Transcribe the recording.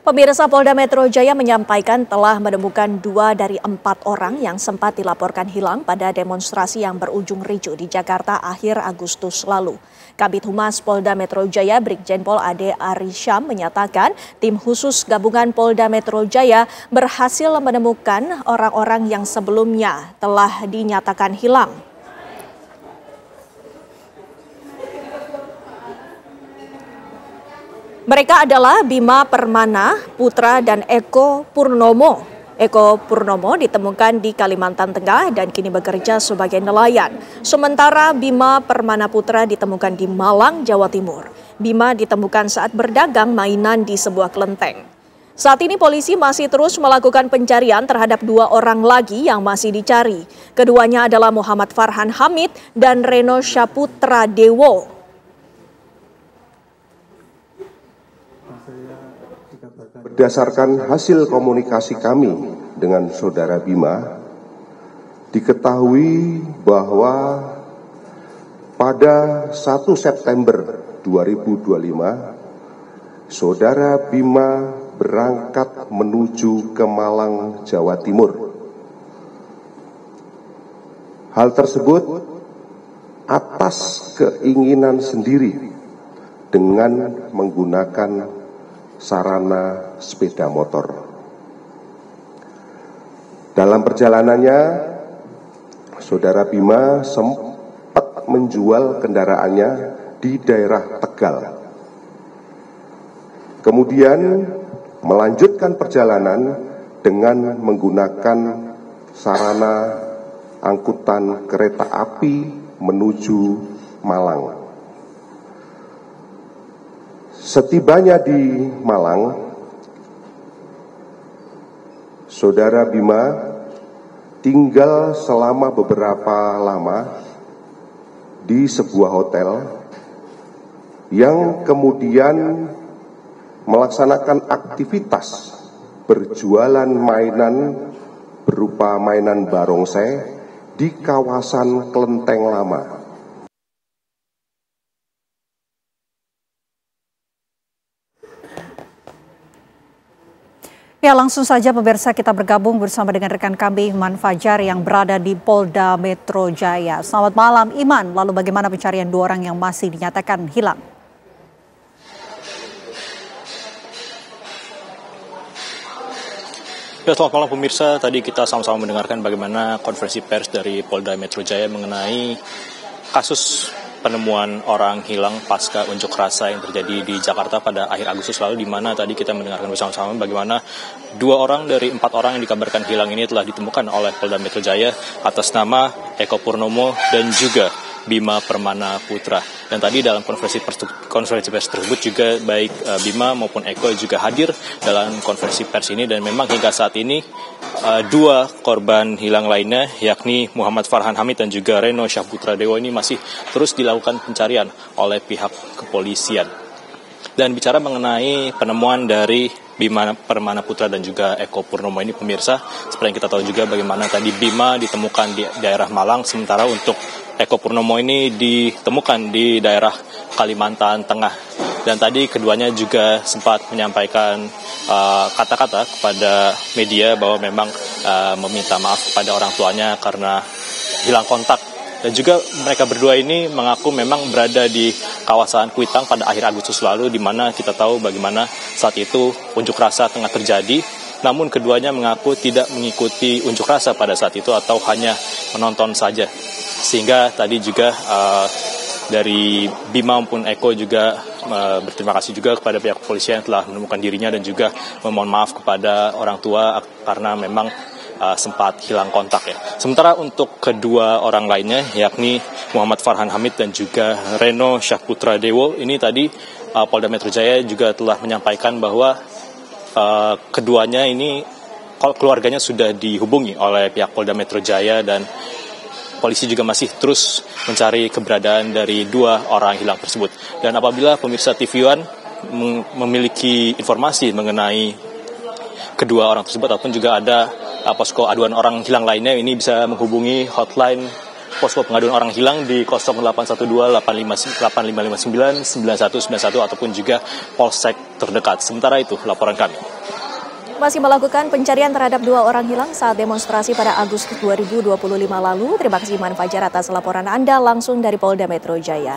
Pemirsa, Polda Metro Jaya menyampaikan telah menemukan 2 dari 4 orang yang sempat dilaporkan hilang pada demonstrasi yang berujung ricuh di Jakarta akhir Agustus lalu. Kabid Humas Polda Metro Jaya Brigjen Pol Ade Arysyam menyatakan tim khusus gabungan Polda Metro Jaya berhasil menemukan orang-orang yang sebelumnya telah dinyatakan hilang. Mereka adalah Bima Permana Putra dan Eko Purnomo. Eko Purnomo ditemukan di Kalimantan Tengah dan kini bekerja sebagai nelayan. Sementara Bima Permana Putra ditemukan di Malang, Jawa Timur. Bima ditemukan saat berdagang mainan di sebuah kelenteng. Saat ini polisi masih terus melakukan pencarian terhadap 2 orang lagi yang masih dicari. Keduanya adalah Muhammad Farhan Hamid dan Reno Syaputra Dewo. Berdasarkan hasil komunikasi kami dengan saudara Bima, diketahui bahwa pada 1 September 2025, saudara Bima berangkat menuju ke Malang, Jawa Timur. Hal tersebut atas keinginan sendiri dengan menggunakan sarana sepeda motor. Dalam perjalanannya, saudara Bima sempat menjual kendaraannya di daerah Tegal. Kemudian melanjutkan perjalanan dengan menggunakan sarana angkutan kereta api menuju Malang. Setibanya di Malang, saudara Bima tinggal selama beberapa lama di sebuah hotel yang kemudian melaksanakan aktivitas berjualan mainan berupa mainan barongsai di kawasan Kelenteng Lama. Ya, langsung saja pemirsa kita bergabung bersama dengan rekan kami Iman Fajar yang berada di Polda Metro Jaya. Selamat malam Iman, lalu bagaimana pencarian 2 orang yang masih dinyatakan hilang? Ya, selamat malam pemirsa, tadi kita sama-sama mendengarkan bagaimana konferensi pers dari Polda Metro Jaya mengenai kasus penemuan orang hilang pasca unjuk rasa yang terjadi di Jakarta pada akhir Agustus lalu, di mana tadi kita mendengarkan bersama-sama bagaimana 2 orang dari 4 orang yang dikabarkan hilang ini telah ditemukan oleh Polda Metro Jaya atas nama Eko Purnomo dan juga Bima Permana Putra. Dan tadi dalam konferensi pers tersebut juga baik Bima maupun Eko juga hadir dalam konferensi pers ini, dan memang hingga saat ini 2 korban hilang lainnya yakni Muhammad Farhan Hamid dan juga Reno Syaputra Dewo ini masih terus dilakukan pencarian oleh pihak kepolisian. Dan bicara mengenai penemuan dari Bima Permana Putra dan juga Eko Purnomo ini pemirsa, seperti yang kita tahu juga bagaimana tadi Bima ditemukan di daerah Malang, sementara untuk Eko Purnomo ini ditemukan di daerah Kalimantan Tengah. Dan tadi keduanya juga sempat menyampaikan kata-kata kepada media bahwa memang meminta maaf kepada orang tuanya karena hilang kontak. Dan juga mereka berdua ini mengaku memang berada di kawasan Kuitang pada akhir Agustus lalu, di mana kita tahu bagaimana saat itu unjuk rasa tengah terjadi. Namun keduanya mengaku tidak mengikuti unjuk rasa pada saat itu atau hanya menonton saja. Sehingga tadi juga dari Bima maupun Eko juga berterima kasih juga kepada pihak kepolisian yang telah menemukan dirinya dan juga memohon maaf kepada orang tua karena memang sempat hilang kontak ya. Sementara untuk kedua orang lainnya yakni Muhammad Farhan Hamid dan juga Reno Syaputra Dewo, ini tadi Polda Metro Jaya juga telah menyampaikan bahwa keduanya ini keluarganya sudah dihubungi oleh pihak Polda Metro Jaya, dan polisi juga masih terus mencari keberadaan dari 2 orang hilang tersebut. Dan apabila pemirsa TV One memiliki informasi mengenai kedua orang tersebut ataupun juga ada posko aduan orang hilang lainnya, ini bisa menghubungi hotline posko pengaduan orang hilang di 0812 8559 9191 ataupun juga polsek terdekat. Sementara itu laporan kami. Masih melakukan pencarian terhadap 2 orang hilang saat demonstrasi pada Agustus 2025 lalu. Terima kasih Iman Fajar atas laporan Anda langsung dari Polda Metro Jaya.